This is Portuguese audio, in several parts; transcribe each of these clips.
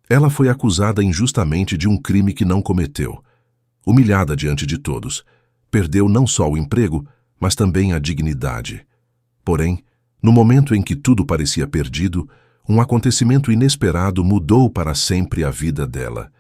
Ela foi acusada injustamente de um crime que não cometeu. Humilhada diante de todos, perdeu não só o emprego, mas também a dignidade. Porém, no momento em que tudo parecia perdido, um acontecimento inesperado mudou para sempre a vida dela.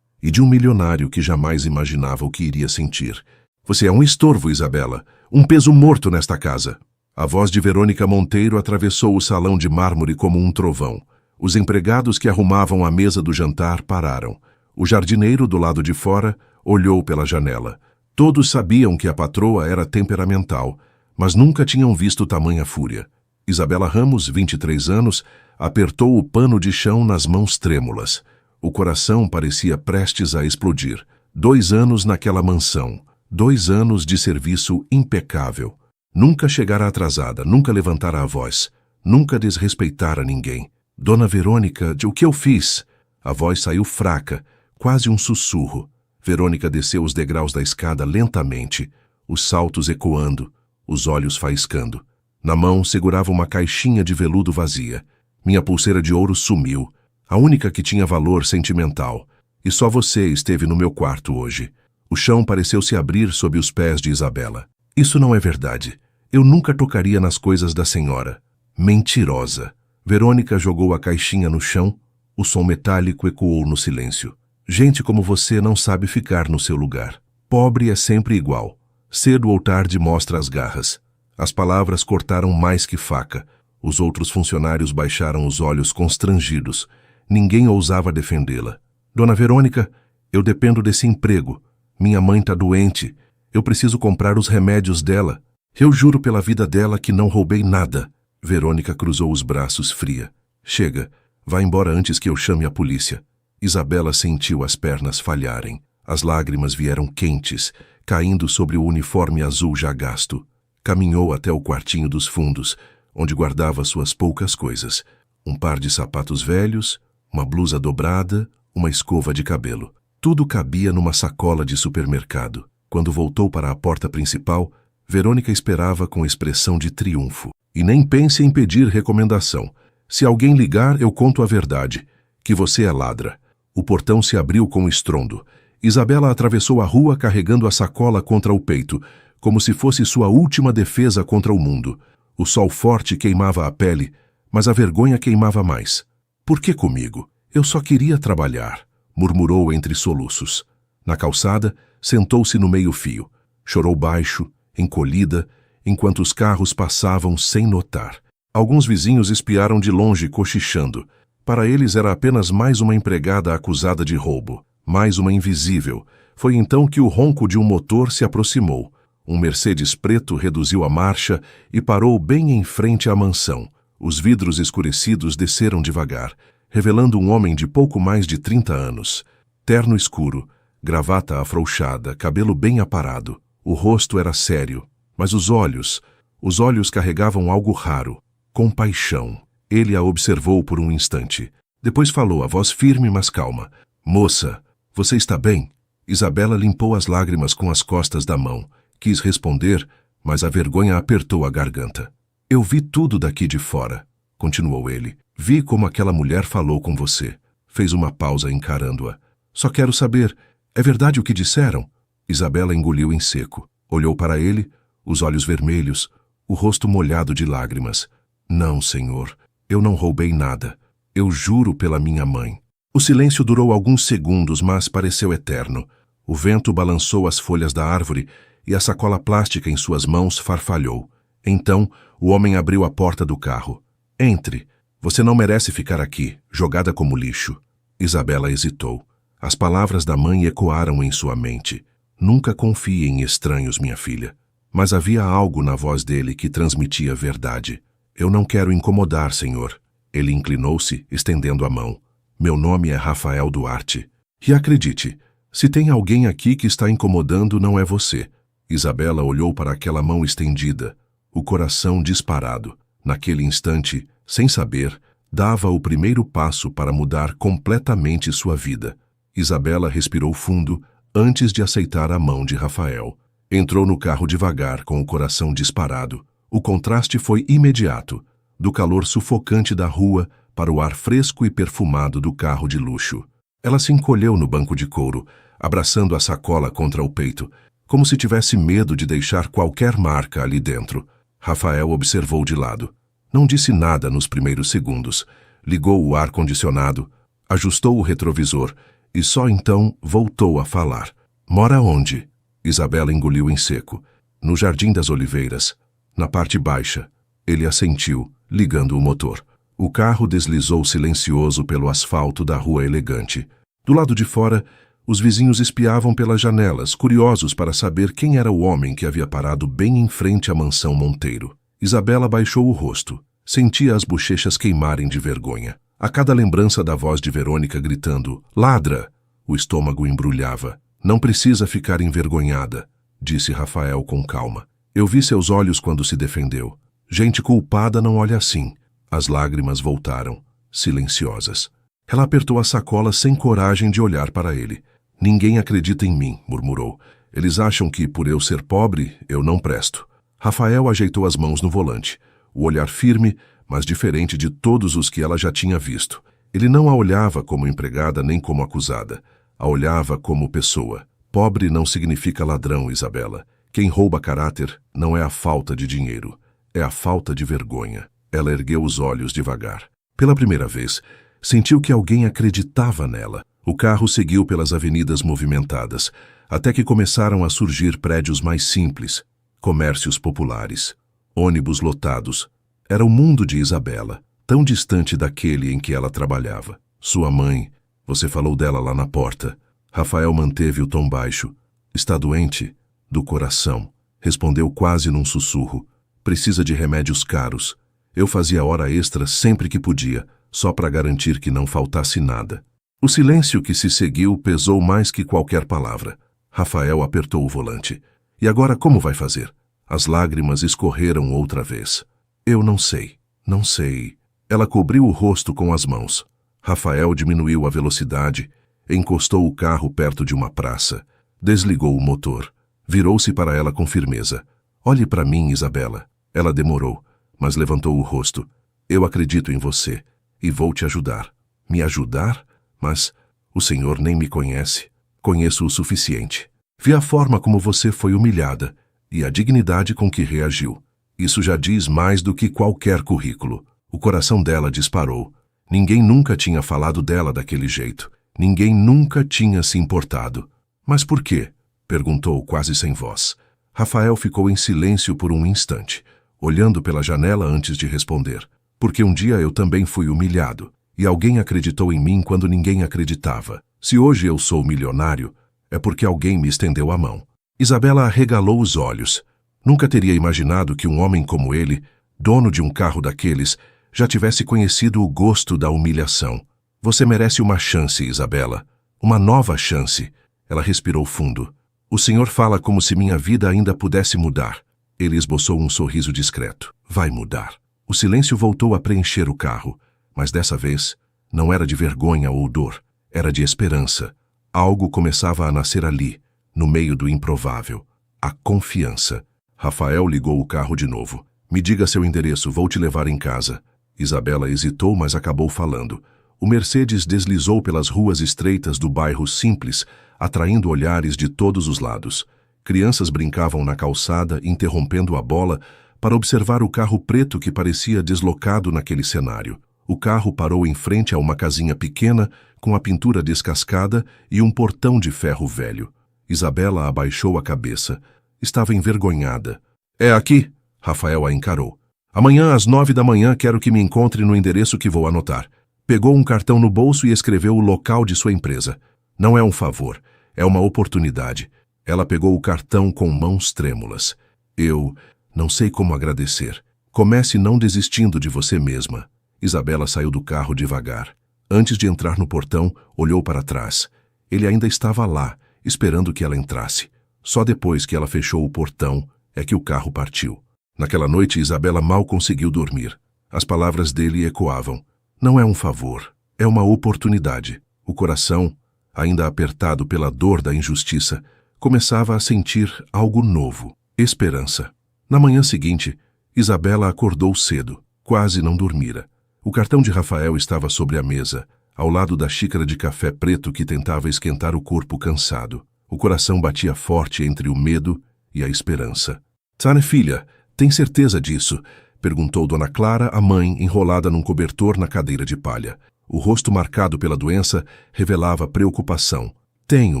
E de um milionário que jamais imaginava o que iria sentir. Você é um estorvo, Isabela, um peso morto nesta casa. A voz de Verônica Monteiro atravessou o salão de mármore como um trovão. Os empregados que arrumavam a mesa do jantar pararam. O jardineiro, do lado de fora, olhou pela janela. Todos sabiam que a patroa era temperamental, mas nunca tinham visto tamanha fúria. Isabela Ramos, 23 anos, apertou o pano de chão nas mãos trêmulas. O coração parecia prestes a explodir. 2 anos naquela mansão, 2 anos de serviço impecável. Nunca chegara atrasada, nunca levantara a voz, nunca desrespeitara ninguém. Dona Verônica, o que eu fiz? A voz saiu fraca, quase um sussurro. Verônica desceu os degraus da escada lentamente, os saltos ecoando, os olhos faiscando. Na mão segurava uma caixinha de veludo vazia. Minha pulseira de ouro sumiu, a única que tinha valor sentimental. E só você esteve no meu quarto hoje. O chão pareceu se abrir sob os pés de Isabela. Isso não é verdade. Eu nunca tocaria nas coisas da senhora. Mentirosa. Verônica jogou a caixinha no chão. O som metálico ecoou no silêncio. Gente como você não sabe ficar no seu lugar. Pobre é sempre igual. Cedo ou tarde mostra as garras. As palavras cortaram mais que faca. Os outros funcionários baixaram os olhos constrangidos. Ninguém ousava defendê-la. Dona Verônica, eu dependo desse emprego. Minha mãe está doente. Eu preciso comprar os remédios dela. Eu juro pela vida dela que não roubei nada. Verônica cruzou os braços fria. Chega, vá embora antes que eu chame a polícia. Isabela sentiu as pernas falharem. As lágrimas vieram quentes, caindo sobre o uniforme azul já gasto. Caminhou até o quartinho dos fundos, onde guardava suas poucas coisas. Um par de sapatos velhos, uma blusa dobrada, uma escova de cabelo. Tudo cabia numa sacola de supermercado. Quando voltou para a porta principal, Verônica esperava com expressão de triunfo. E nem pense em pedir recomendação. Se alguém ligar, eu conto a verdade, que você é ladra. O portão se abriu com estrondo. Isabela atravessou a rua carregando a sacola contra o peito, como se fosse sua última defesa contra o mundo. O sol forte queimava a pele, mas a vergonha queimava mais. Por que comigo? Eu só queria trabalhar, murmurou entre soluços. Na calçada, sentou-se no meio-fio. Chorou baixo, encolhida, enquanto os carros passavam sem notar. Alguns vizinhos espiaram de longe cochichando. Para eles era apenas mais uma empregada acusada de roubo, mais uma invisível. Foi então que o ronco de um motor se aproximou. Um Mercedes preto reduziu a marcha e parou bem em frente à mansão. Os vidros escurecidos desceram devagar, revelando um homem de pouco mais de 30 anos. Terno escuro, gravata afrouxada, cabelo bem aparado. O rosto era sério, mas os olhos carregavam algo raro, compaixão. Ele a observou por um instante. Depois falou, a voz firme mas calma. Moça, você está bem? Isabela limpou as lágrimas com as costas da mão. Quis responder, mas a vergonha apertou a garganta. Eu vi tudo daqui de fora, continuou ele. Vi como aquela mulher falou com você. Fez uma pausa encarando-a. Só quero saber, é verdade o que disseram? Isabela engoliu em seco. Olhou para ele, os olhos vermelhos, o rosto molhado de lágrimas. Não, senhor, eu não roubei nada. Eu juro pela minha mãe. O silêncio durou alguns segundos, mas pareceu eterno. O vento balançou as folhas da árvore e a sacola plástica em suas mãos farfalhou. Então, o homem abriu a porta do carro. Entre. Você não merece ficar aqui, jogada como lixo. Isabela hesitou. As palavras da mãe ecoaram em sua mente. Nunca confie em estranhos, minha filha. Mas havia algo na voz dele que transmitia verdade. Eu não quero incomodar, senhor. Ele inclinou-se, estendendo a mão. Meu nome é Rafael Duarte. E acredite, se tem alguém aqui que está incomodando, não é você. Isabela olhou para aquela mão estendida, o coração disparado. Naquele instante, sem saber, dava o primeiro passo para mudar completamente sua vida. Isabela respirou fundo antes de aceitar a mão de Rafael. Entrou no carro devagar, com o coração disparado. O contraste foi imediato, do calor sufocante da rua para o ar fresco e perfumado do carro de luxo. Ela se encolheu no banco de couro, abraçando a sacola contra o peito, como se tivesse medo de deixar qualquer marca ali dentro. Rafael observou de lado. Não disse nada nos primeiros segundos. Ligou o ar-condicionado, ajustou o retrovisor e só então voltou a falar. Mora onde? Isabela engoliu em seco. No Jardim das Oliveiras, na parte baixa. Ele assentiu, ligando o motor. O carro deslizou silencioso pelo asfalto da rua elegante. Do lado de fora, os vizinhos espiavam pelas janelas, curiosos para saber quem era o homem que havia parado bem em frente à mansão Monteiro. Isabela baixou o rosto. Sentia as bochechas queimarem de vergonha. A cada lembrança da voz de Verônica gritando, ladra! O estômago embrulhava. Não precisa ficar envergonhada, disse Rafael com calma. Eu vi seus olhos quando se defendeu. Gente culpada não olha assim. As lágrimas voltaram, silenciosas. Ela apertou a sacola sem coragem de olhar para ele. Ninguém acredita em mim, murmurou. Eles acham que, por eu ser pobre, eu não presto. Rafael ajeitou as mãos no volante. O olhar firme, mas diferente de todos os que ela já tinha visto. Ele não a olhava como empregada nem como acusada. A olhava como pessoa. Pobre não significa ladrão, Isabela. Quem rouba caráter não é a falta de dinheiro. É a falta de vergonha. Ela ergueu os olhos devagar. Pela primeira vez, sentiu que alguém acreditava nela. O carro seguiu pelas avenidas movimentadas, até que começaram a surgir prédios mais simples, comércios populares, ônibus lotados. Era o mundo de Isabela, tão distante daquele em que ela trabalhava. Sua mãe, você falou dela lá na porta. Rafael manteve o tom baixo. Está doente? Do coração. Respondeu quase num sussurro. Precisa de remédios caros. Eu fazia hora extra sempre que podia, só para garantir que não faltasse nada. O silêncio que se seguiu pesou mais que qualquer palavra. Rafael apertou o volante. E agora como vai fazer? As lágrimas escorreram outra vez. Eu não sei. Não sei. Ela cobriu o rosto com as mãos. Rafael diminuiu a velocidade, encostou o carro perto de uma praça, desligou o motor, virou-se para ela com firmeza. Olhe para mim, Isabela. Ela demorou, mas levantou o rosto. Eu acredito em você e vou te ajudar. Me ajudar? Mas o senhor nem me conhece. Conheço o suficiente. Vi a forma como você foi humilhada e a dignidade com que reagiu. Isso já diz mais do que qualquer currículo. O coração dela disparou. Ninguém nunca tinha falado dela daquele jeito. Ninguém nunca tinha se importado. Mas por quê? Perguntou quase sem voz. Rafael ficou em silêncio por um instante, olhando pela janela antes de responder. Porque um dia eu também fui humilhado, e alguém acreditou em mim quando ninguém acreditava. Se hoje eu sou milionário, é porque alguém me estendeu a mão. Isabela arregalou os olhos. Nunca teria imaginado que um homem como ele, dono de um carro daqueles, já tivesse conhecido o gosto da humilhação. Você merece uma chance, Isabela. Uma nova chance. Ela respirou fundo. O senhor fala como se minha vida ainda pudesse mudar. Ele esboçou um sorriso discreto. Vai mudar. O silêncio voltou a preencher o carro, mas dessa vez não era de vergonha ou dor, era de esperança. Algo começava a nascer ali, no meio do improvável. A confiança. Rafael ligou o carro de novo. Me diga seu endereço, vou te levar em casa. Isabela hesitou, mas acabou falando. O Mercedes deslizou pelas ruas estreitas do bairro simples, atraindo olhares de todos os lados. Crianças brincavam na calçada, interrompendo a bola, para observar o carro preto que parecia deslocado naquele cenário. O carro parou em frente a uma casinha pequena, com a pintura descascada e um portão de ferro velho. Isabela abaixou a cabeça. Estava envergonhada. É aqui, Rafael a encarou. Amanhã às 9 da manhã quero que me encontre no endereço que vou anotar. Pegou um cartão no bolso e escreveu o local de sua empresa. Não é um favor, é uma oportunidade. Ela pegou o cartão com mãos trêmulas. Eu não sei como agradecer. Comece não desistindo de você mesma. Isabela saiu do carro devagar. Antes de entrar no portão, olhou para trás. Ele ainda estava lá, esperando que ela entrasse. Só depois que ela fechou o portão é que o carro partiu. Naquela noite, Isabela mal conseguiu dormir. As palavras dele ecoavam. Não é um favor, é uma oportunidade. O coração, ainda apertado pela dor da injustiça, começava a sentir algo novo, esperança. Na manhã seguinte, Isabela acordou cedo, quase não dormira. O cartão de Rafael estava sobre a mesa, ao lado da xícara de café preto que tentava esquentar o corpo cansado. O coração batia forte entre o medo e a esperança. "Tsane, filha, tem certeza disso?" perguntou Dona Clara, a mãe, enrolada num cobertor na cadeira de palha. O rosto marcado pela doença revelava preocupação. "Tenho,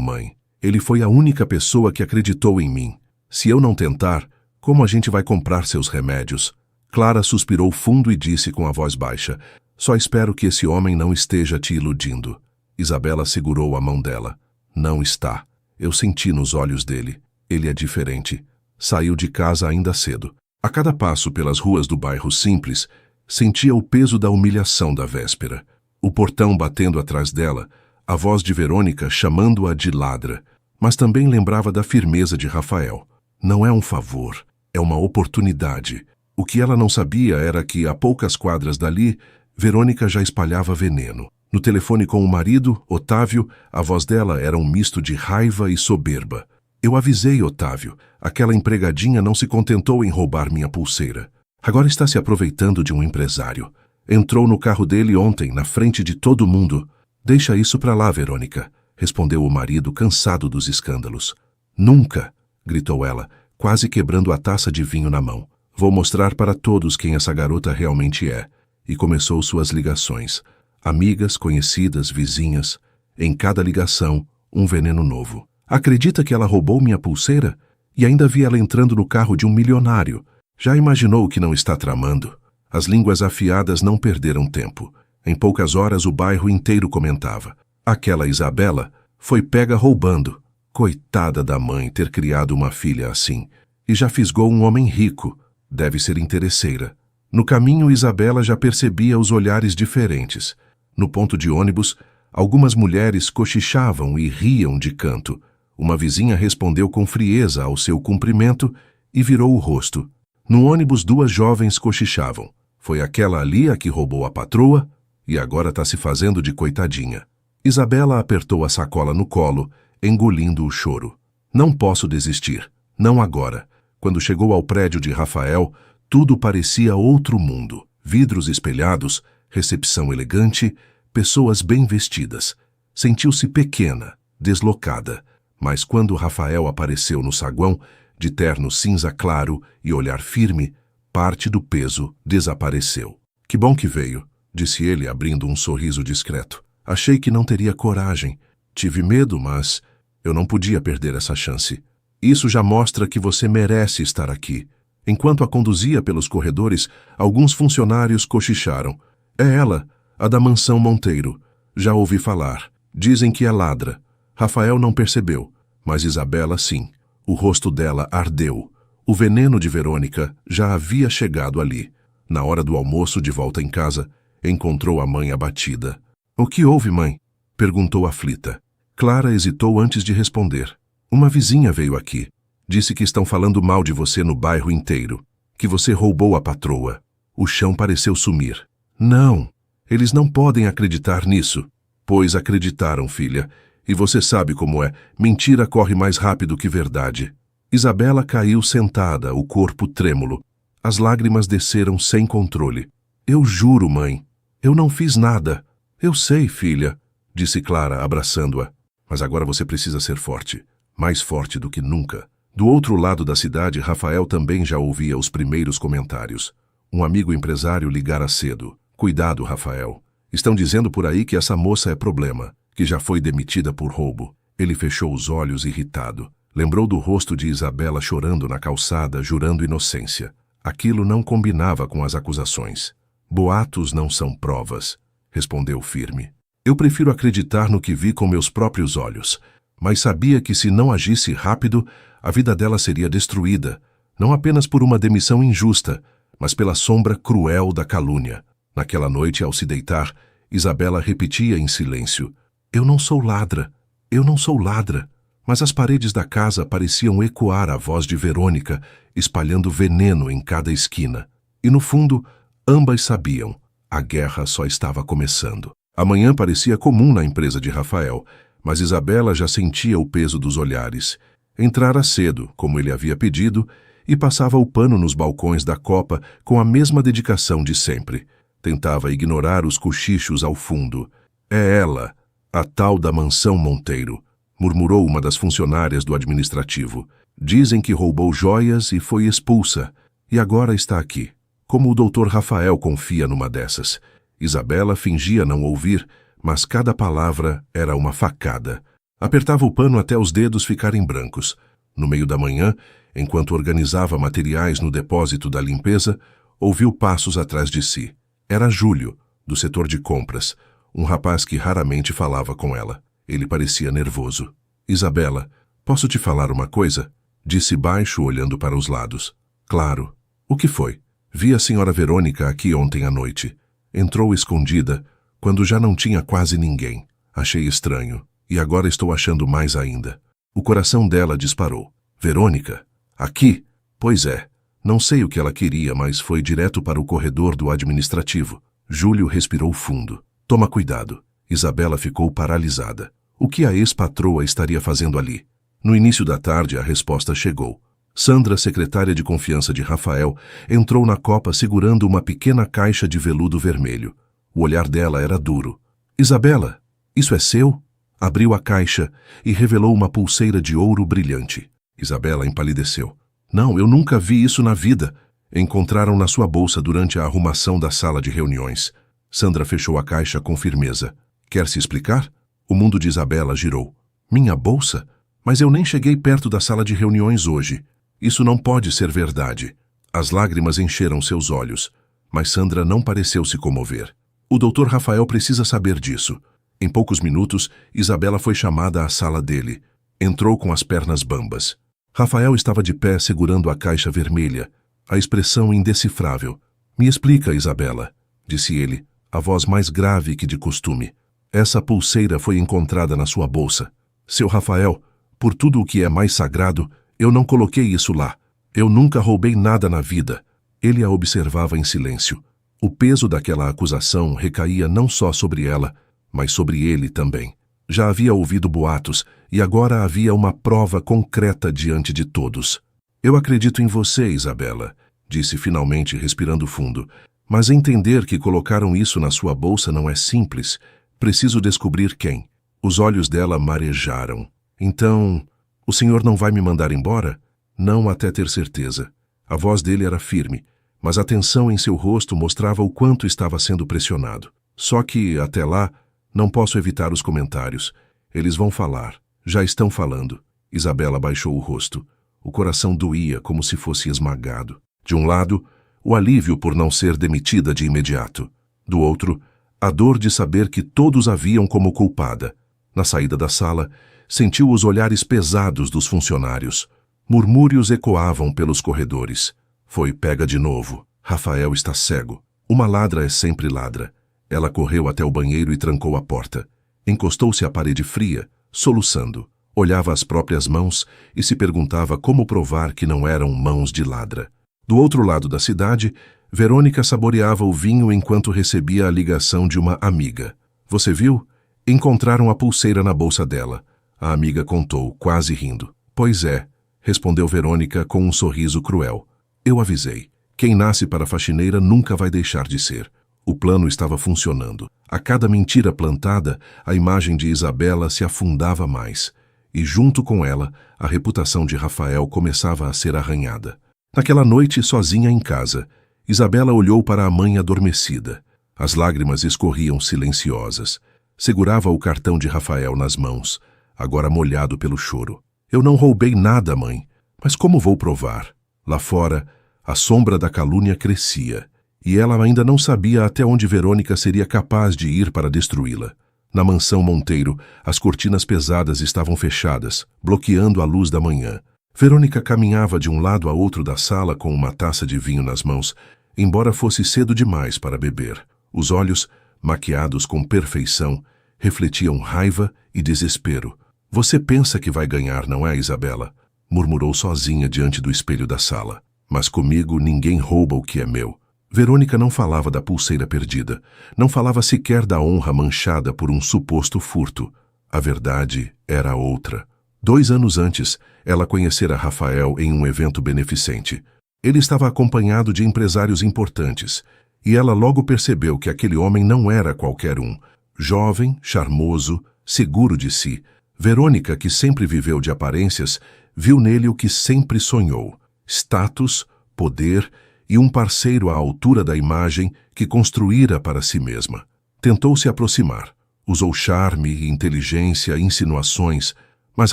mãe. Ele foi a única pessoa que acreditou em mim. Se eu não tentar, como a gente vai comprar seus remédios?" Clara suspirou fundo e disse com a voz baixa: "Só espero que esse homem não esteja te iludindo." Isabela segurou a mão dela. "Não está. Eu senti nos olhos dele. Ele é diferente. Saiu de casa ainda cedo." A cada passo pelas ruas do bairro Simples, sentia o peso da humilhação da véspera. O portão batendo atrás dela, a voz de Verônica chamando-a de ladra, mas também lembrava da firmeza de Rafael. Não é um favor, é uma oportunidade. O que ela não sabia era que, a poucas quadras dali, Verônica já espalhava veneno. No telefone com o marido, Otávio, a voz dela era um misto de raiva e soberba. "Eu avisei, Otávio. Aquela empregadinha não se contentou em roubar minha pulseira. Agora está se aproveitando de um empresário. Entrou no carro dele ontem, na frente de todo mundo." "Deixa isso pra lá, Verônica", respondeu o marido, cansado dos escândalos. "Nunca", gritou ela, quase quebrando a taça de vinho na mão. "Vou mostrar para todos quem essa garota realmente é." E começou suas ligações. Amigas, conhecidas, vizinhas. Em cada ligação, um veneno novo. "Acredita que ela roubou minha pulseira? E ainda vi ela entrando no carro de um milionário. Já imaginou o que não está tramando?" As línguas afiadas não perderam tempo. Em poucas horas o bairro inteiro comentava: "Aquela Isabela foi pega roubando. Coitada da mãe ter criado uma filha assim. E já fisgou um homem rico. Deve ser interesseira." No caminho, Isabela já percebia os olhares diferentes. No ponto de ônibus, algumas mulheres cochichavam e riam de canto. Uma vizinha respondeu com frieza ao seu cumprimento e virou o rosto. No ônibus, duas jovens cochichavam. Foi aquela ali a que roubou a patroa e agora está se fazendo de coitadinha. Isabela apertou a sacola no colo, engolindo o choro. "Não posso desistir. Não agora." Quando chegou ao prédio de Rafael, tudo parecia outro mundo. Vidros espelhados, recepção elegante, pessoas bem vestidas. Sentiu-se pequena, deslocada. Mas quando Rafael apareceu no saguão, de terno cinza claro e olhar firme, parte do peso desapareceu. "Que bom que veio", disse ele, abrindo um sorriso discreto. "Achei que não teria coragem. Tive medo, mas eu não podia perder essa chance. Isso já mostra que você merece estar aqui." Enquanto a conduzia pelos corredores, alguns funcionários cochicharam. "É ela, a da mansão Monteiro. Já ouvi falar. Dizem que é ladra." Rafael não percebeu, mas Isabela sim. O rosto dela ardeu. O veneno de Verônica já havia chegado ali. Na hora do almoço, de volta em casa, encontrou a mãe abatida. "O que houve, mãe?" perguntou aflita. Clara hesitou antes de responder. "Uma vizinha veio aqui. Disse que estão falando mal de você no bairro inteiro. Que você roubou a patroa." O chão pareceu sumir. "Não, eles não podem acreditar nisso." "Pois acreditaram, filha. E você sabe como é. Mentira corre mais rápido que verdade." Isabela caiu sentada, o corpo trêmulo. As lágrimas desceram sem controle. "Eu juro, mãe. Eu não fiz nada." "Eu sei, filha", disse Clara, abraçando-a. "Mas agora você precisa ser forte. Mais forte do que nunca." Do outro lado da cidade, Rafael também já ouvia os primeiros comentários. Um amigo empresário ligara cedo. "Cuidado, Rafael. Estão dizendo por aí que essa moça é problema, que já foi demitida por roubo." Ele fechou os olhos irritado. Lembrou do rosto de Isabela chorando na calçada, jurando inocência. Aquilo não combinava com as acusações. "Boatos não são provas", respondeu firme. "Eu prefiro acreditar no que vi com meus próprios olhos. Mas sabia que se não agisse rápido, a vida dela seria destruída, não apenas por uma demissão injusta, mas pela sombra cruel da calúnia." Naquela noite, ao se deitar, Isabela repetia em silêncio: "Eu não sou ladra, eu não sou ladra." Mas as paredes da casa pareciam ecoar a voz de Verônica, espalhando veneno em cada esquina. E no fundo, ambas sabiam, a guerra só estava começando. A manhã parecia comum na empresa de Rafael, mas Isabela já sentia o peso dos olhares. Entrara cedo, como ele havia pedido, e passava o pano nos balcões da copa com a mesma dedicação de sempre. Tentava ignorar os cochichos ao fundo. É ela, a tal da Mansão Monteiro, murmurou uma das funcionárias do administrativo. Dizem que roubou joias e foi expulsa, e agora está aqui. Como o Dr. Rafael confia numa dessas? Isabela fingia não ouvir, mas cada palavra era uma facada. Apertava o pano até os dedos ficarem brancos. No meio da manhã, enquanto organizava materiais no depósito da limpeza, ouviu passos atrás de si. Era Júlio, do setor de compras, um rapaz que raramente falava com ela. Ele parecia nervoso. Isabela, posso te falar uma coisa? Disse baixo, olhando para os lados. Claro. O que foi? Vi a senhora Verônica aqui ontem à noite. Entrou escondida, quando já não tinha quase ninguém. Achei estranho, e agora estou achando mais ainda. O coração dela disparou. Verônica? Aqui? Pois é. Não sei o que ela queria, mas foi direto para o corredor do administrativo. Júlio respirou fundo. Toma cuidado. Isabela ficou paralisada. O que a ex-patroa estaria fazendo ali? No início da tarde, a resposta chegou. Sandra, secretária de confiança de Rafael, entrou na copa segurando uma pequena caixa de veludo vermelho. O olhar dela era duro. Isabela, isso é seu? Abriu a caixa e revelou uma pulseira de ouro brilhante. Isabela empalideceu. Não, eu nunca vi isso na vida. Encontraram na sua bolsa durante a arrumação da sala de reuniões. Sandra fechou a caixa com firmeza. Quer se explicar? O mundo de Isabela girou. Minha bolsa? Mas eu nem cheguei perto da sala de reuniões hoje. Isso não pode ser verdade. As lágrimas encheram seus olhos, mas Sandra não pareceu se comover. O Dr. Rafael precisa saber disso. Em poucos minutos, Isabela foi chamada à sala dele. Entrou com as pernas bambas. Rafael estava de pé segurando a caixa vermelha, a expressão indecifrável. Me explica, Isabela, disse ele, a voz mais grave que de costume. Essa pulseira foi encontrada na sua bolsa. Seu Rafael, por tudo o que é mais sagrado, eu não coloquei isso lá. Eu nunca roubei nada na vida. Ele a observava em silêncio. O peso daquela acusação recaía não só sobre ela, mas sobre ele também. Já havia ouvido boatos, e agora havia uma prova concreta diante de todos. Eu acredito em você, Isabela, disse finalmente, respirando fundo. Mas entender que colocaram isso na sua bolsa não é simples. Preciso descobrir quem. Os olhos dela marejaram. Então, o senhor não vai me mandar embora? Não até ter certeza. A voz dele era firme, mas a tensão em seu rosto mostrava o quanto estava sendo pressionado. Só que, até lá, não posso evitar os comentários. Eles vão falar. Já estão falando. Isabela baixou o rosto. O coração doía como se fosse esmagado. De um lado, o alívio por não ser demitida de imediato. Do outro, a dor de saber que todos a viam como culpada. Na saída da sala, sentiu os olhares pesados dos funcionários. Murmúrios ecoavam pelos corredores. Foi pega de novo. Rafael está cego. Uma ladra é sempre ladra. Ela correu até o banheiro e trancou a porta. Encostou-se à parede fria, soluçando. Olhava as próprias mãos e se perguntava como provar que não eram mãos de ladra. Do outro lado da cidade, Verônica saboreava o vinho enquanto recebia a ligação de uma amiga. Você viu? Encontraram a pulseira na bolsa dela. A amiga contou, quase rindo. Pois é, respondeu Verônica com um sorriso cruel. Eu avisei. Quem nasce para faxineira nunca vai deixar de ser. O plano estava funcionando. A cada mentira plantada, a imagem de Isabela se afundava mais. E junto com ela, a reputação de Rafael começava a ser arranhada. Naquela noite, sozinha em casa, Isabela olhou para a mãe adormecida. As lágrimas escorriam silenciosas. Segurava o cartão de Rafael nas mãos, agora molhado pelo choro. Eu não roubei nada, mãe. Mas como vou provar? Lá fora, a sombra da calúnia crescia. E ela ainda não sabia até onde Verônica seria capaz de ir para destruí-la. Na mansão Monteiro, as cortinas pesadas estavam fechadas, bloqueando a luz da manhã. Verônica caminhava de um lado a outro da sala com uma taça de vinho nas mãos, embora fosse cedo demais para beber. Os olhos, maquiados com perfeição, refletiam raiva e desespero. Você pensa que vai ganhar, não é, Isabela? Murmurou sozinha diante do espelho da sala. Mas comigo ninguém rouba o que é meu. Verônica não falava da pulseira perdida. Não falava sequer da honra manchada por um suposto furto. A verdade era outra. 2 anos antes, ela conhecera Rafael em um evento beneficente. Ele estava acompanhado de empresários importantes, e ela logo percebeu que aquele homem não era qualquer um. Jovem, charmoso, seguro de si, Verônica, que sempre viveu de aparências, viu nele o que sempre sonhou: status, poder e um parceiro à altura da imagem que construíra para si mesma. Tentou se aproximar. Usou charme, inteligência, insinuações, mas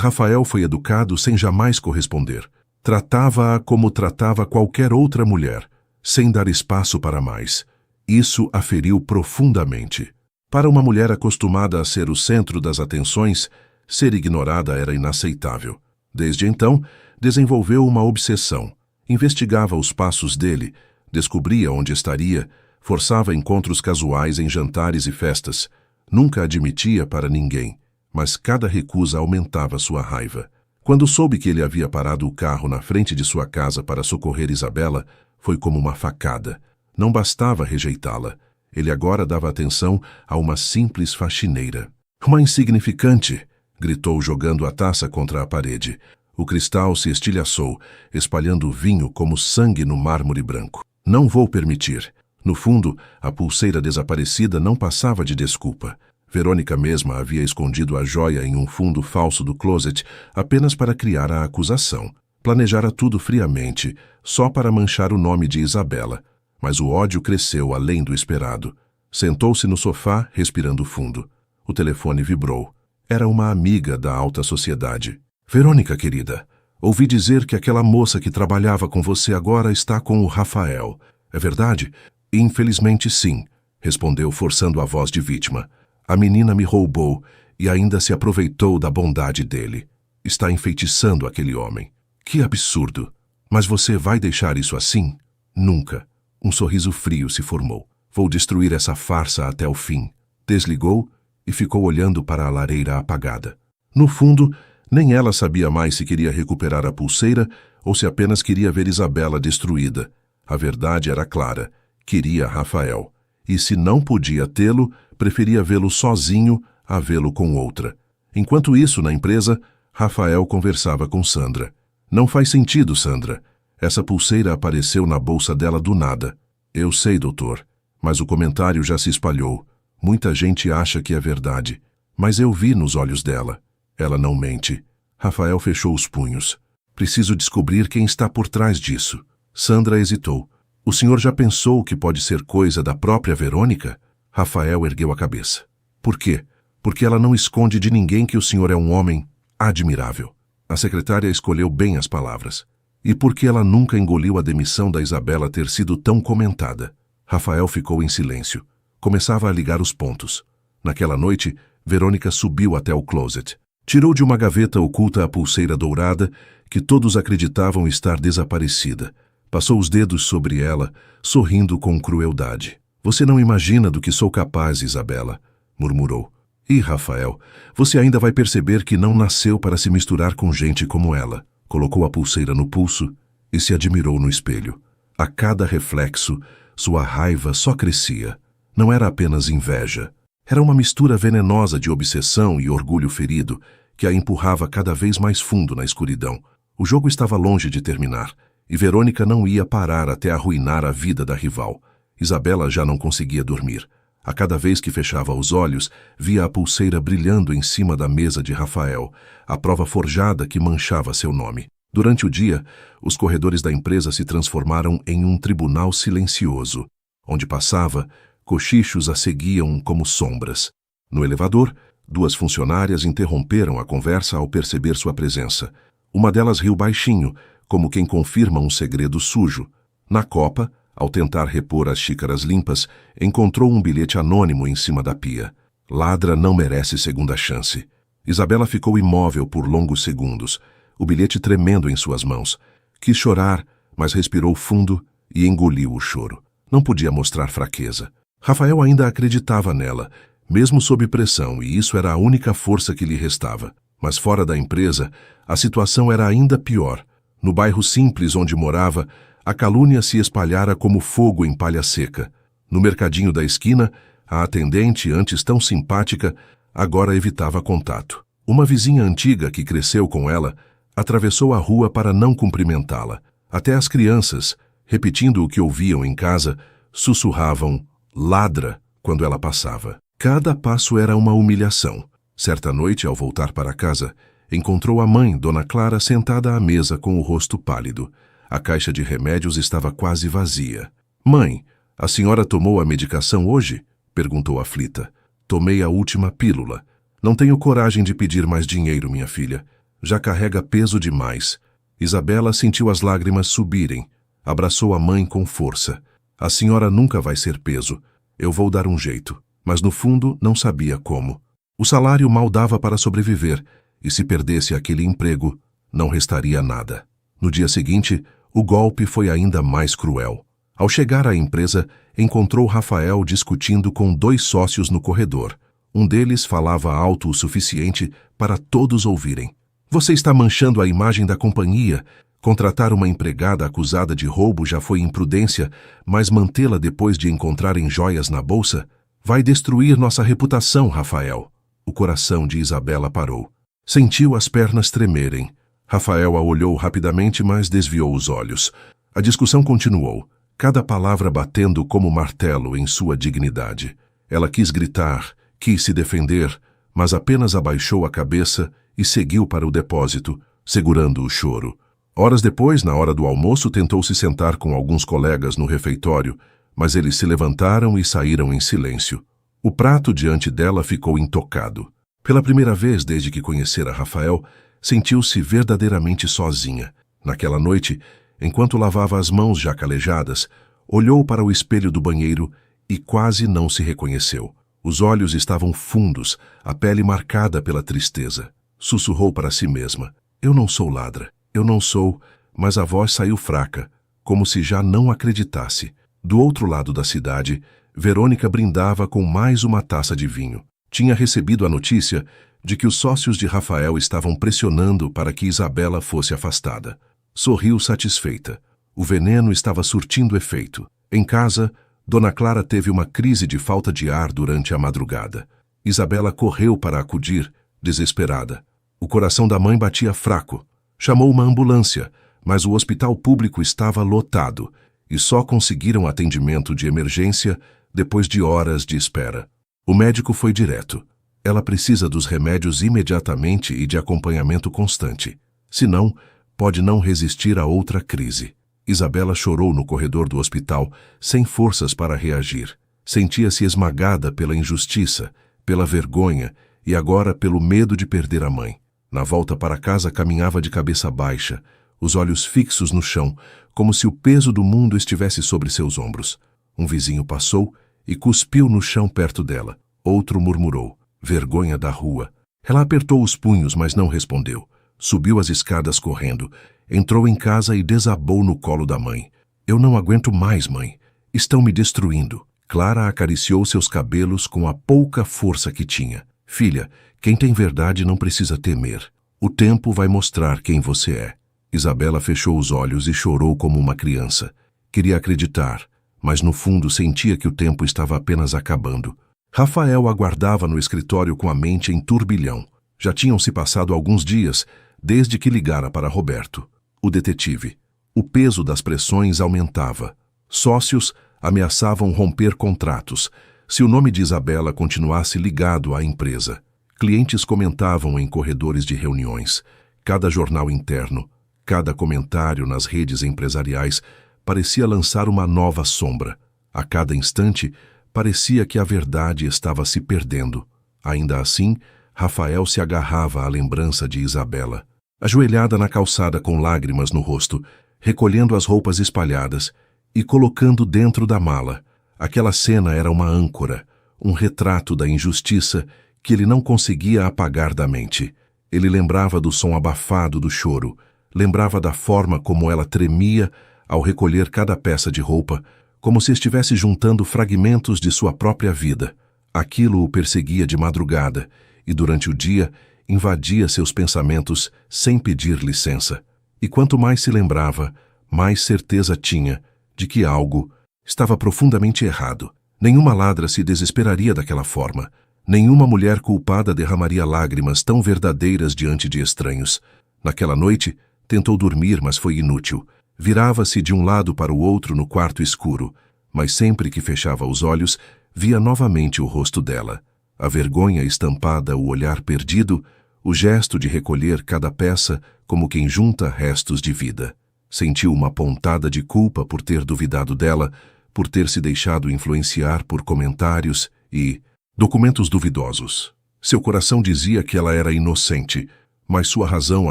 Rafael foi educado sem jamais corresponder. Tratava-a como tratava qualquer outra mulher, sem dar espaço para mais. Isso a feriu profundamente. Para uma mulher acostumada a ser o centro das atenções, ser ignorada era inaceitável. Desde então, desenvolveu uma obsessão. Investigava os passos dele, descobria onde estaria, forçava encontros casuais em jantares e festas. Nunca admitia para ninguém, mas cada recusa aumentava sua raiva. Quando soube que ele havia parado o carro na frente de sua casa para socorrer Isabela, foi como uma facada. Não bastava rejeitá-la. Ele agora dava atenção a uma simples faxineira. "Uma insignificante!" gritou, jogando a taça contra a parede. O cristal se estilhaçou, espalhando vinho como sangue no mármore branco. "Não vou permitir." No fundo, a pulseira desaparecida não passava de desculpa. Verônica mesma havia escondido a joia em um fundo falso do closet apenas para criar a acusação. Planejara tudo friamente, só para manchar o nome de Isabela. Mas o ódio cresceu além do esperado. Sentou-se no sofá, respirando fundo. O telefone vibrou. Era uma amiga da alta sociedade. "Verônica, querida, ouvi dizer que aquela moça que trabalhava com você agora está com o Rafael. É verdade?" "Infelizmente, sim", respondeu, forçando a voz de vítima. "A menina me roubou e ainda se aproveitou da bondade dele. Está enfeitiçando aquele homem." "Que absurdo! Mas você vai deixar isso assim?" "Nunca." Um sorriso frio se formou. "Vou destruir essa farsa até o fim." Desligou e ficou olhando para a lareira apagada. No fundo, nem ela sabia mais se queria recuperar a pulseira ou se apenas queria ver Isabela destruída. A verdade era clara. Queria Rafael. E se não podia tê-lo, preferia vê-lo sozinho a vê-lo com outra. Enquanto isso, na empresa, Rafael conversava com Sandra. "Não faz sentido, Sandra. Essa pulseira apareceu na bolsa dela do nada." "Eu sei, doutor, mas o comentário já se espalhou. Muita gente acha que é verdade. Mas eu vi nos olhos dela. Ela não mente." Rafael fechou os punhos. "Preciso descobrir quem está por trás disso." Sandra hesitou. "O senhor já pensou que pode ser coisa da própria Verônica?" Rafael ergueu a cabeça. "Por quê?" "Porque ela não esconde de ninguém que o senhor é um homem admirável." A secretária escolheu bem as palavras. "E por que ela nunca engoliu a demissão da Isabela ter sido tão comentada?" Rafael ficou em silêncio. Começava a ligar os pontos. Naquela noite, Verônica subiu até o closet. Tirou de uma gaveta oculta a pulseira dourada, que todos acreditavam estar desaparecida. Passou os dedos sobre ela, sorrindo com crueldade. "Você não imagina do que sou capaz, Isabela", murmurou. "E, Rafael, você ainda vai perceber que não nasceu para se misturar com gente como ela." Colocou a pulseira no pulso e se admirou no espelho. A cada reflexo, sua raiva só crescia. Não era apenas inveja. Era uma mistura venenosa de obsessão e orgulho ferido que a empurrava cada vez mais fundo na escuridão. O jogo estava longe de terminar, e Verônica não ia parar até arruinar a vida da rival. Isabela já não conseguia dormir. A cada vez que fechava os olhos, via a pulseira brilhando em cima da mesa de Rafael, a prova forjada que manchava seu nome. Durante o dia, os corredores da empresa se transformaram em um tribunal silencioso. Onde passava, cochichos a seguiam como sombras. No elevador, duas funcionárias interromperam a conversa ao perceber sua presença. Uma delas riu baixinho, como quem confirma um segredo sujo. Na copa, ao tentar repor as xícaras limpas, encontrou um bilhete anônimo em cima da pia. "Ladra não merece segunda chance." Isabela ficou imóvel por longos segundos, o bilhete tremendo em suas mãos. Quis chorar, mas respirou fundo e engoliu o choro. Não podia mostrar fraqueza. Rafael ainda acreditava nela, mesmo sob pressão, e isso era a única força que lhe restava. Mas fora da empresa, a situação era ainda pior. No bairro simples onde morava, a calúnia se espalhara como fogo em palha seca. No mercadinho da esquina, a atendente, antes tão simpática, agora evitava contato. Uma vizinha antiga que cresceu com ela atravessou a rua para não cumprimentá-la. Até as crianças, repetindo o que ouviam em casa, sussurravam "ladra" quando ela passava. Cada passo era uma humilhação. Certa noite, ao voltar para casa, encontrou a mãe, Dona Clara, sentada à mesa com o rosto pálido. A caixa de remédios estava quase vazia. "Mãe, a senhora tomou a medicação hoje?" perguntou aflita. "Tomei a última pílula. Não tenho coragem de pedir mais dinheiro, minha filha. Já carrega peso demais." Isabela sentiu as lágrimas subirem. Abraçou a mãe com força. "A senhora nunca vai ser peso. Eu vou dar um jeito." Mas no fundo não sabia como. O salário mal dava para sobreviver, e se perdesse aquele emprego, não restaria nada. No dia seguinte, o golpe foi ainda mais cruel. Ao chegar à empresa, encontrou Rafael discutindo com 2 sócios no corredor. Um deles falava alto o suficiente para todos ouvirem. "Você está manchando a imagem da companhia. Contratar uma empregada acusada de roubo já foi imprudência, mas mantê-la depois de encontrarem joias na bolsa vai destruir nossa reputação, Rafael." O coração de Isabela parou. Sentiu as pernas tremerem. Rafael a olhou rapidamente, mas desviou os olhos. A discussão continuou, cada palavra batendo como martelo em sua dignidade. Ela quis gritar, quis se defender, mas apenas abaixou a cabeça e seguiu para o depósito, segurando o choro. Horas depois, na hora do almoço, tentou se sentar com alguns colegas no refeitório, mas eles se levantaram e saíram em silêncio. O prato diante dela ficou intocado. Pela primeira vez desde que conhecera Rafael, sentiu-se verdadeiramente sozinha. Naquela noite, enquanto lavava as mãos já calejadas, olhou para o espelho do banheiro e quase não se reconheceu. Os olhos estavam fundos, a pele marcada pela tristeza. Sussurrou para si mesma: "Eu não sou ladra, eu não sou", mas a voz saiu fraca, como se já não acreditasse. Do outro lado da cidade, Verônica brindava com mais uma taça de vinho. Tinha recebido a notícia de que os sócios de Rafael estavam pressionando para que Isabela fosse afastada. Sorriu satisfeita. O veneno estava surtindo efeito. Em casa, Dona Clara teve uma crise de falta de ar durante a madrugada. Isabela correu para acudir, desesperada. O coração da mãe batia fraco. Chamou uma ambulância, mas o hospital público estava lotado e só conseguiram atendimento de emergência depois de horas de espera. O médico foi direto. Ela precisa dos remédios imediatamente e de acompanhamento constante. Senão, pode não resistir a outra crise. Isabela chorou no corredor do hospital, sem forças para reagir. Sentia-se esmagada pela injustiça, pela vergonha e agora pelo medo de perder a mãe. Na volta para casa caminhava de cabeça baixa, os olhos fixos no chão, como se o peso do mundo estivesse sobre seus ombros. Um vizinho passou e cuspiu no chão perto dela. Outro murmurou: "Vergonha da rua." Ela apertou os punhos, mas não respondeu. Subiu as escadas correndo, entrou em casa e desabou no colo da mãe. "Eu não aguento mais, mãe. Estão me destruindo." Clara acariciou seus cabelos com a pouca força que tinha. "Filha, quem tem verdade não precisa temer. O tempo vai mostrar quem você é." Isabela fechou os olhos e chorou como uma criança. Queria acreditar, mas no fundo sentia que o tempo estava apenas acabando. Rafael aguardava no escritório com a mente em turbilhão. Já tinham se passado alguns dias desde que ligara para Roberto, o detetive. O peso das pressões aumentava. Sócios ameaçavam romper contratos se o nome de Isabela continuasse ligado à empresa. Clientes comentavam em corredores de reuniões. Cada jornal interno, cada comentário nas redes empresariais parecia lançar uma nova sombra. A cada instante, parecia que a verdade estava se perdendo. Ainda assim, Rafael se agarrava à lembrança de Isabela. Ajoelhada na calçada com lágrimas no rosto, recolhendo as roupas espalhadas e colocando dentro da mala. Aquela cena era uma âncora, um retrato da injustiça que ele não conseguia apagar da mente. Ele lembrava do som abafado do choro, lembrava da forma como ela tremia ao recolher cada peça de roupa, como se estivesse juntando fragmentos de sua própria vida. Aquilo o perseguia de madrugada e, durante o dia, invadia seus pensamentos sem pedir licença. E quanto mais se lembrava, mais certeza tinha de que algo estava profundamente errado. Nenhuma ladra se desesperaria daquela forma. Nenhuma mulher culpada derramaria lágrimas tão verdadeiras diante de estranhos. Naquela noite, tentou dormir, mas foi inútil. Virava-se de um lado para o outro no quarto escuro. mas sempre que fechava os olhos, via novamente o rosto dela. A vergonha estampada, o olhar perdido, o gesto de recolher cada peça como quem junta restos de vida. Sentiu uma pontada de culpa por ter duvidado dela, por ter se deixado influenciar por comentários e documentos duvidosos. Seu coração dizia que ela era inocente, mas sua razão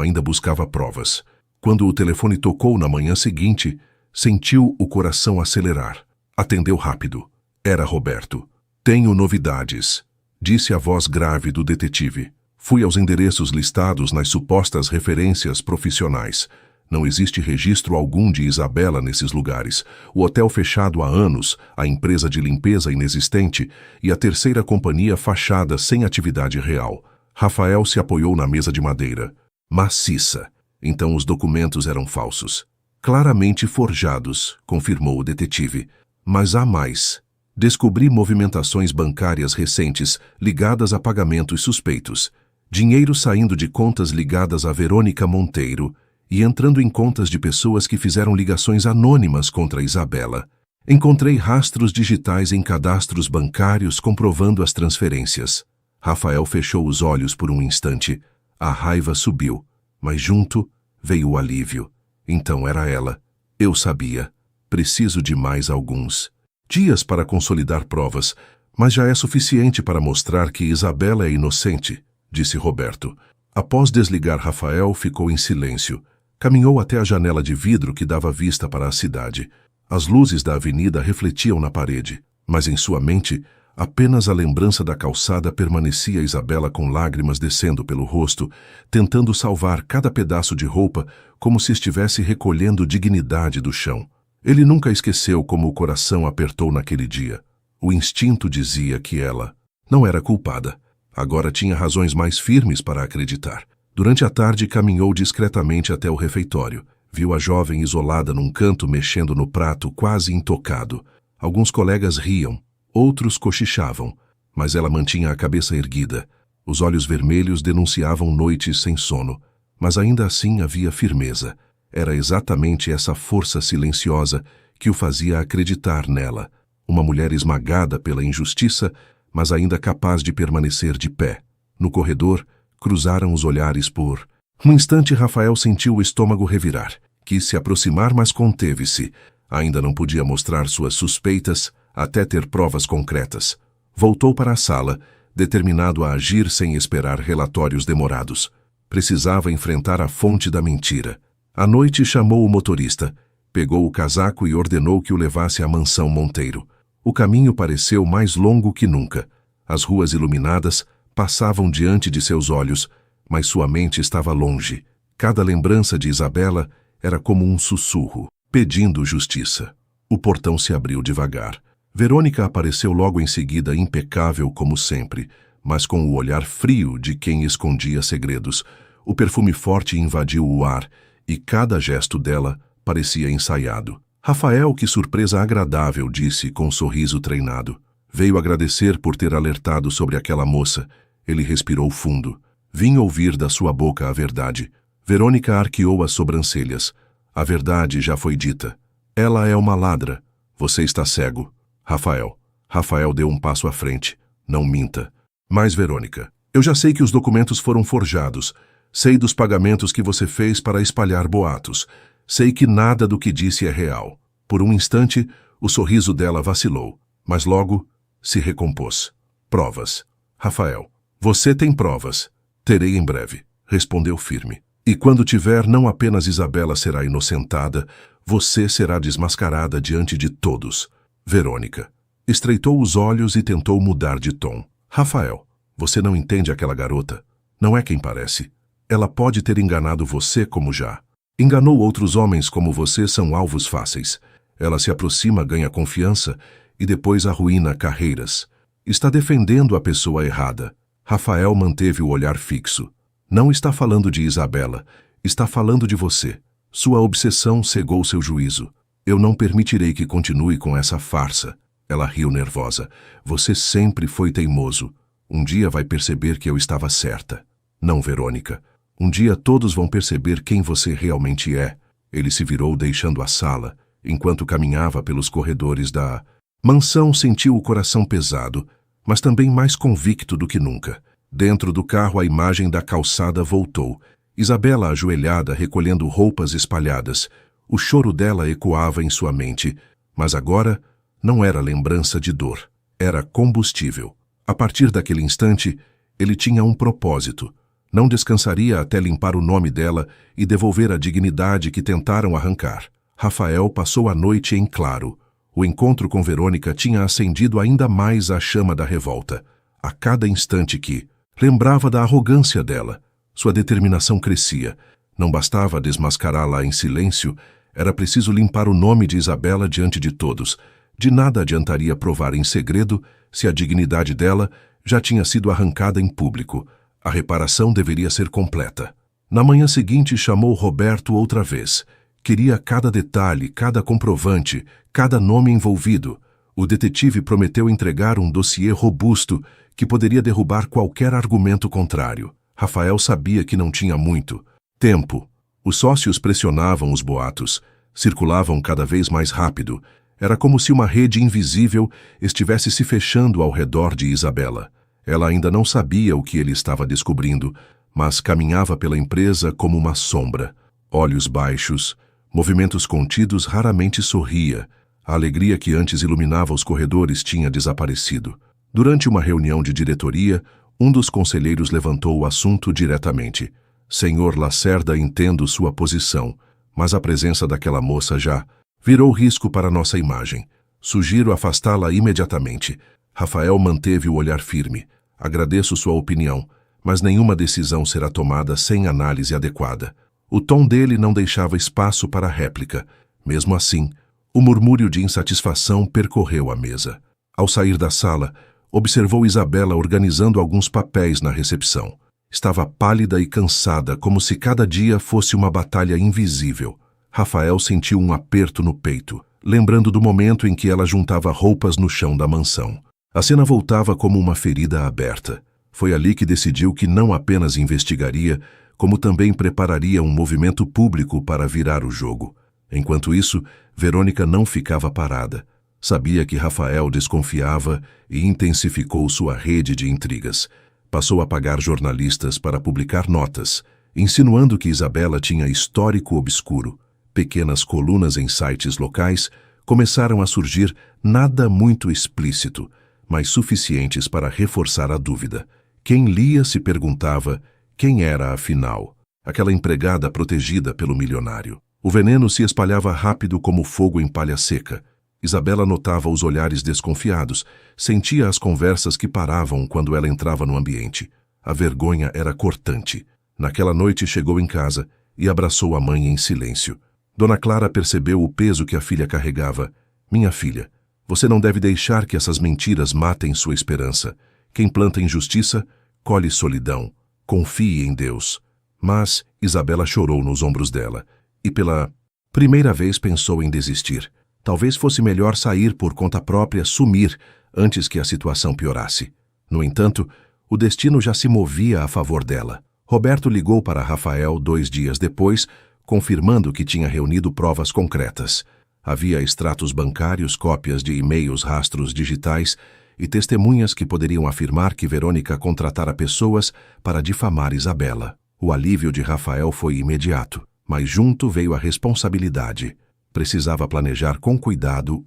ainda buscava provas. Quando o telefone tocou na manhã seguinte, sentiu o coração acelerar. Atendeu rápido. Era Roberto. "Tenho novidades", disse a voz grave do detetive. "Fui aos endereços listados nas supostas referências profissionais. Não existe registro algum de Isabela nesses lugares. O hotel fechado há anos, a empresa de limpeza inexistente e a terceira companhia fachada sem atividade real." Rafael se apoiou na mesa de madeira. Maciça. Então os documentos eram falsos. "Claramente forjados", confirmou o detetive. "Mas há mais. Descobri movimentações bancárias recentes ligadas a pagamentos suspeitos. Dinheiro saindo de contas ligadas a Verônica Monteiro e entrando em contas de pessoas que fizeram ligações anônimas contra Isabela. Encontrei rastros digitais em cadastros bancários comprovando as transferências." Rafael fechou os olhos por um instante. A raiva subiu, mas junto veio o alívio. Então era ela. "Eu sabia. Preciso de mais alguns dias para consolidar provas, mas já é suficiente para mostrar que Isabela é inocente", disse Roberto. Após desligar Rafael, ficou em silêncio. Caminhou até a janela de vidro que dava vista para a cidade. As luzes da avenida refletiam na parede, mas em sua mente, apenas a lembrança da calçada permanecia. Isabela com lágrimas descendo pelo rosto, tentando salvar cada pedaço de roupa como se estivesse recolhendo dignidade do chão. Ele nunca esqueceu como o coração apertou naquele dia. O instinto dizia que ela não era culpada. Agora tinha razões mais firmes para acreditar. Durante a tarde caminhou discretamente até o refeitório. Viu a jovem isolada num canto mexendo no prato, quase intocado. Alguns colegas riam, outros cochichavam, mas ela mantinha a cabeça erguida. Os olhos vermelhos denunciavam noites sem sono, mas ainda assim havia firmeza. Era exatamente essa força silenciosa que o fazia acreditar nela. Uma mulher esmagada pela injustiça, mas ainda capaz de permanecer de pé. No corredor, cruzaram os olhares por um instante. Rafael sentiu o estômago revirar. Quis se aproximar, mas conteve-se. Ainda não podia mostrar suas suspeitas até ter provas concretas. Voltou para a sala, determinado a agir sem esperar relatórios demorados. Precisava enfrentar a fonte da mentira. À noite chamou o motorista, pegou o casaco e ordenou que o levasse à mansão Monteiro. O caminho pareceu mais longo que nunca. As ruas iluminadas passavam diante de seus olhos, mas sua mente estava longe. Cada lembrança de Isabela era como um sussurro, pedindo justiça. O portão se abriu devagar. Verônica apareceu logo em seguida, impecável como sempre, mas com o olhar frio de quem escondia segredos. O perfume forte invadiu o ar, e cada gesto dela parecia ensaiado. "Rafael, que surpresa agradável", disse com um sorriso treinado. "Veio agradecer por ter alertado sobre aquela moça." Ele respirou fundo. "Vim ouvir da sua boca a verdade." Verônica arqueou as sobrancelhas. "A verdade já foi dita. Ela é uma ladra. Você está cego." Rafael deu um passo à frente. "Não minta." "Mas, Verônica, eu já sei que os documentos foram forjados. Sei dos pagamentos que você fez para espalhar boatos. Sei que nada do que disse é real." Por um instante, o sorriso dela vacilou, mas logo se recompôs. "Provas." "Rafael, você tem provas." "Terei em breve", respondeu firme. "E quando tiver, não apenas Isabela será inocentada, você será desmascarada diante de todos." Verônica estreitou os olhos e tentou mudar de tom. "Rafael, você não entende aquela garota. Não é quem parece. Ela pode ter enganado você como já enganou outros homens. Como você, são alvos fáceis. Ela se aproxima, ganha confiança e depois arruína carreiras. Está defendendo a pessoa errada." Rafael manteve o olhar fixo. "Não está falando de Isabela. Está falando de você. Sua obsessão cegou seu juízo. Eu não permitirei que continue com essa farsa." Ela riu nervosa. "Você sempre foi teimoso. Um dia vai perceber que eu estava certa." "Não, Verônica. Um dia todos vão perceber quem você realmente é." Ele se virou, deixando a sala, Enquanto caminhava pelos corredores da mansão, sentiu o coração pesado, mas também mais convicto do que nunca. Dentro do carro, a imagem da calçada voltou. Isabela ajoelhada, recolhendo roupas espalhadas. O choro dela ecoava em sua mente, mas agora não era lembrança de dor, era combustível. A partir daquele instante, ele tinha um propósito. Não descansaria até limpar o nome dela e devolver a dignidade que tentaram arrancar. Rafael passou a noite em claro. O encontro com Verônica tinha acendido ainda mais a chama da revolta. A cada instante que lembrava da arrogância dela, sua determinação crescia. Não bastava desmascará-la em silêncio, era preciso limpar o nome de Isabela diante de todos. De nada adiantaria provar em segredo se a dignidade dela já tinha sido arrancada em público. A reparação deveria ser completa. Na manhã seguinte, chamou Roberto outra vez. Queria cada detalhe, cada comprovante, cada nome envolvido. O detetive prometeu entregar um dossiê robusto que poderia derrubar qualquer argumento contrário. Rafael sabia que não tinha muito tempo. Os sócios pressionavam os boatos, circulavam cada vez mais rápido. Era como se uma rede invisível estivesse se fechando ao redor de Isabela. Ela ainda não sabia o que ele estava descobrindo, mas caminhava pela empresa como uma sombra. Olhos baixos, movimentos contidos, raramente sorria. A alegria que antes iluminava os corredores tinha desaparecido. Durante uma reunião de diretoria, um dos conselheiros levantou o assunto diretamente. Senhor Lacerda, entendo sua posição, mas a presença daquela moça já virou risco para nossa imagem. Sugiro afastá-la imediatamente. Rafael manteve o olhar firme. Agradeço sua opinião, mas nenhuma decisão será tomada sem análise adequada. O tom dele não deixava espaço para réplica. Mesmo assim, o murmúrio de insatisfação percorreu a mesa. Ao sair da sala, observou Isabela organizando alguns papéis na recepção. Estava pálida e cansada, como se cada dia fosse uma batalha invisível. Rafael sentiu um aperto no peito, lembrando do momento em que ela juntava roupas no chão da mansão. A cena voltava como uma ferida aberta. Foi ali que decidiu que não apenas investigaria, como também prepararia um movimento público para virar o jogo. Enquanto isso, Verônica não ficava parada. Sabia que Rafael desconfiava e intensificou sua rede de intrigas. Passou a pagar jornalistas para publicar notas, insinuando que Isabela tinha histórico obscuro. Pequenas colunas em sites locais começaram a surgir, nada muito explícito, mas suficientes para reforçar a dúvida. Quem lia se perguntava quem era, afinal, aquela empregada protegida pelo milionário. O veneno se espalhava rápido como fogo em palha seca. Isabela notava os olhares desconfiados, sentia as conversas que paravam quando ela entrava no ambiente. A vergonha era cortante. Naquela noite chegou em casa e abraçou a mãe em silêncio. Dona Clara percebeu o peso que a filha carregava. Minha filha, você não deve deixar que essas mentiras matem sua esperança. Quem planta injustiça, colhe solidão. Confie em Deus. Mas Isabela chorou nos ombros dela e pela primeira vez pensou em desistir. Talvez fosse melhor sair por conta própria, sumir, antes que a situação piorasse. No entanto, o destino já se movia a favor dela. Roberto ligou para Rafael 2 dias depois, confirmando que tinha reunido provas concretas. Havia extratos bancários, cópias de e-mails, rastros digitais e testemunhas que poderiam afirmar que Verônica contratara pessoas para difamar Isabela. O alívio de Rafael foi imediato, mas junto veio a responsabilidade. Precisava planejar com cuidado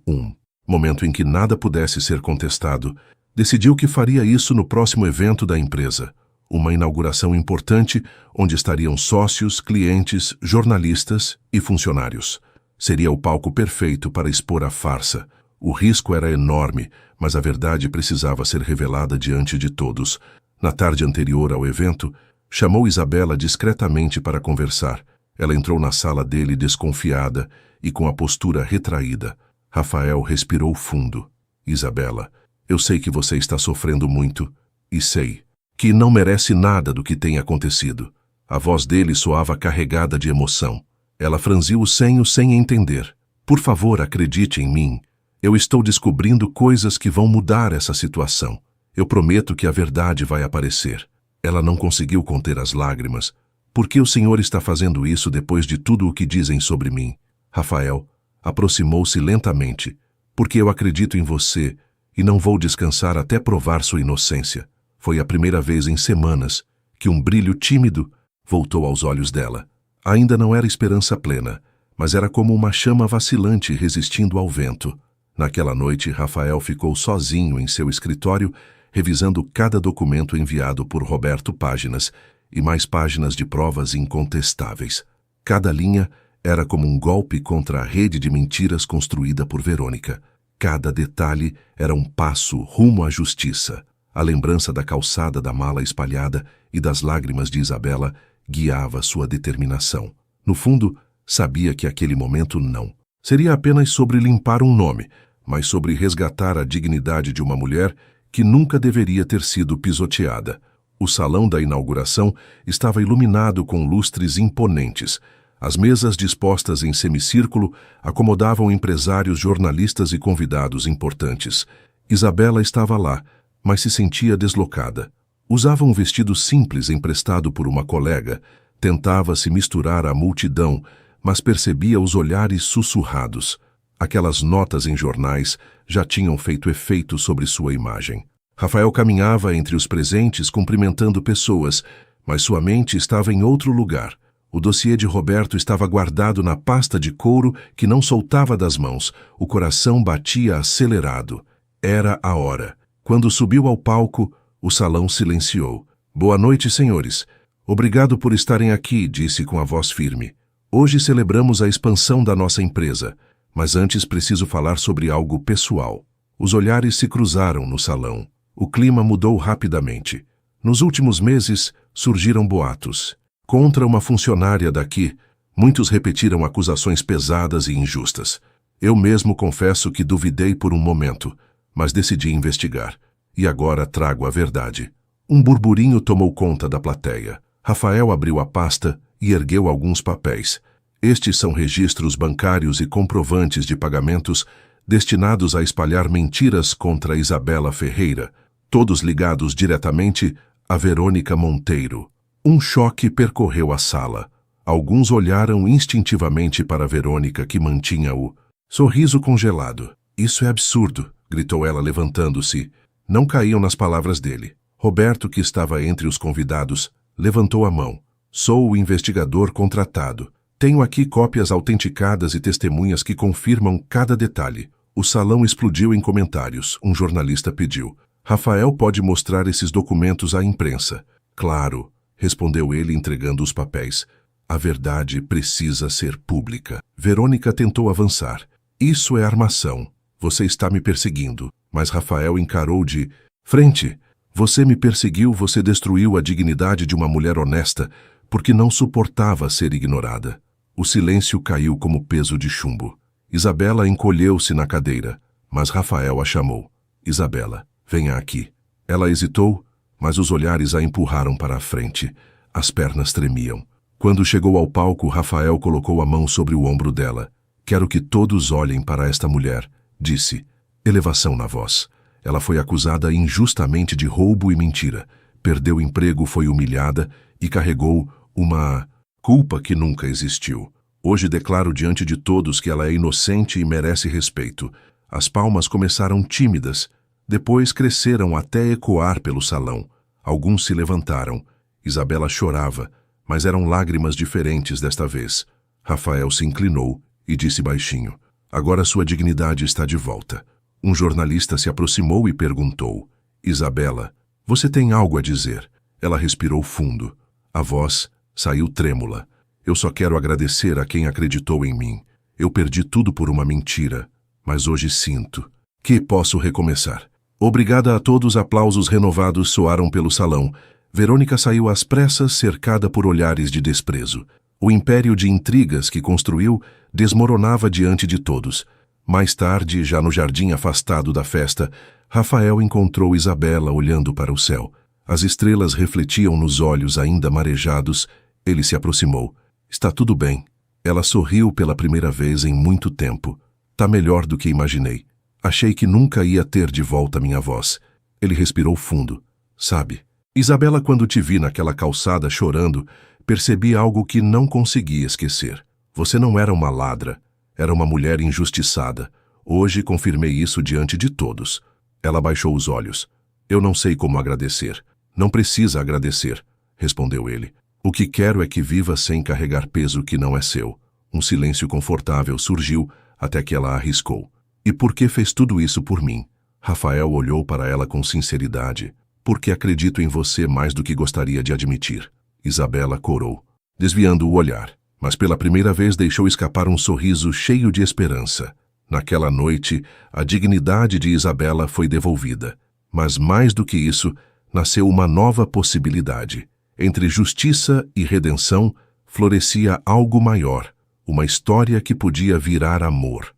momento em que nada pudesse ser contestado. Decidiu que faria isso no próximo evento da empresa. Uma inauguração importante onde estariam sócios, clientes, jornalistas e funcionários. Seria o palco perfeito para expor a farsa. O risco era enorme, mas a verdade precisava ser revelada diante de todos. Na tarde anterior ao evento, chamou Isabela discretamente para conversar. Ela entrou na sala dele desconfiada e com a postura retraída. Rafael respirou fundo. Isabela, eu sei que você está sofrendo muito e sei que não merece nada do que tem acontecido. A voz dele soava carregada de emoção. Ela franziu o senho sem entender. Por favor, acredite em mim. Eu estou descobrindo coisas que vão mudar essa situação. Eu prometo que a verdade vai aparecer. Ela não conseguiu conter as lágrimas. Por que o senhor está fazendo isso depois de tudo o que dizem sobre mim? Rafael, Aproximou-se lentamente. Porque eu acredito em você e não vou descansar até provar sua inocência. Foi a primeira vez em semanas que um brilho tímido voltou aos olhos dela. Ainda não era esperança plena, mas era como uma chama vacilante resistindo ao vento. Naquela noite, Rafael ficou sozinho em seu escritório, revisando cada documento enviado por Roberto páginas e mais páginas de provas incontestáveis. Cada linha era como um golpe contra a rede de mentiras construída por Verônica. Cada detalhe era um passo rumo à justiça. A lembrança da calçada da mala espalhada e das lágrimas de Isabela guiava sua determinação. No fundo, sabia que aquele momento não seria apenas sobre limpar um nome, mas sobre resgatar a dignidade de uma mulher que nunca deveria ter sido pisoteada. O salão da inauguração estava iluminado com lustres imponentes. As mesas dispostas em semicírculo acomodavam empresários, jornalistas e convidados importantes. Isabela estava lá, mas se sentia deslocada. Usava um vestido simples emprestado por uma colega. Tentava se misturar à multidão, mas percebia os olhares sussurrados. Aquelas notas em jornais já tinham feito efeito sobre sua imagem. Rafael caminhava entre os presentes cumprimentando pessoas, mas sua mente estava em outro lugar. O dossiê de Roberto estava guardado na pasta de couro que não soltava das mãos. O coração batia acelerado. Era a hora. Quando subiu ao palco, o salão silenciou. Boa noite, senhores. Obrigado por estarem aqui, disse com a voz firme. Hoje celebramos a expansão da nossa empresa, mas antes preciso falar sobre algo pessoal. Os olhares se cruzaram no salão. O clima mudou rapidamente. Nos últimos meses, surgiram boatos. Contra uma funcionária daqui, muitos repetiram acusações pesadas e injustas. Eu mesmo confesso que duvidei por um momento, mas decidi investigar. E agora trago a verdade. Um burburinho tomou conta da plateia. Rafael abriu a pasta e ergueu alguns papéis. Estes são registros bancários e comprovantes de pagamentos destinados a espalhar mentiras contra Isabela Ferreira, todos ligados diretamente a Verônica Monteiro. Um choque percorreu a sala. Alguns olharam instintivamente para Verônica, que mantinha o sorriso congelado. Isso é absurdo, gritou ela levantando-se. Não caíam nas palavras dele. Roberto, que estava entre os convidados, levantou a mão. Sou o investigador contratado. Tenho aqui cópias autenticadas e testemunhas que confirmam cada detalhe. O salão explodiu em comentários. Um jornalista pediu. Rafael pode mostrar esses documentos à imprensa. Claro, respondeu ele entregando os papéis. A verdade precisa ser pública. Verônica tentou avançar. Isso é armação. Você está me perseguindo. Mas Rafael encarou de frente. Você me perseguiu, você destruiu a dignidade de uma mulher honesta, porque não suportava ser ignorada. O silêncio caiu como peso de chumbo. Isabela encolheu-se na cadeira, mas Rafael a chamou. Isabela, venha aqui. Ela hesitou, mas os olhares a empurraram para a frente. As pernas tremiam. Quando chegou ao palco, Rafael colocou a mão sobre o ombro dela. Quero que todos olhem para esta mulher, disse. Elevação na voz. Ela foi acusada injustamente de roubo e mentira. Perdeu o emprego, foi humilhada e carregou uma culpa que nunca existiu. Hoje declaro diante de todos que ela é inocente e merece respeito. As palmas começaram tímidas, depois cresceram até ecoar pelo salão. Alguns se levantaram. Isabela chorava, mas eram lágrimas diferentes desta vez. Rafael se inclinou e disse baixinho: agora sua dignidade está de volta. Um jornalista se aproximou e perguntou: Isabela, você tem algo a dizer? Ela respirou fundo. A voz saiu trêmula. Eu só quero agradecer a quem acreditou em mim. Eu perdi tudo por uma mentira, mas hoje sinto que posso recomeçar. Obrigada a todos. Aplausos renovados soaram pelo salão. Verônica saiu às pressas, cercada por olhares de desprezo. O império de intrigas que construiu desmoronava diante de todos. Mais tarde, já no jardim afastado da festa, Rafael encontrou Isabela olhando para o céu. As estrelas refletiam nos olhos ainda marejados. Ele se aproximou. Está tudo bem. Ela sorriu pela primeira vez em muito tempo. Tá melhor do que imaginei. Achei que nunca ia ter de volta minha voz. Ele respirou fundo. Sabe, Isabela, quando te vi naquela calçada chorando, percebi algo que não consegui esquecer. Você não era uma ladra. Era uma mulher injustiçada. Hoje confirmei isso diante de todos. Ela baixou os olhos. Eu não sei como agradecer. Não precisa agradecer, respondeu ele. O que quero é que viva sem carregar peso que não é seu. Um silêncio confortável surgiu até que ela arriscou. E por que fez tudo isso por mim? Rafael olhou para ela com sinceridade. Porque acredito em você mais do que gostaria de admitir. Isabela corou, desviando o olhar, mas pela primeira vez deixou escapar um sorriso cheio de esperança. Naquela noite, a dignidade de Isabela foi devolvida. Mas mais do que isso, nasceu uma nova possibilidade. Entre justiça e redenção, florescia algo maior, uma história que podia virar amor.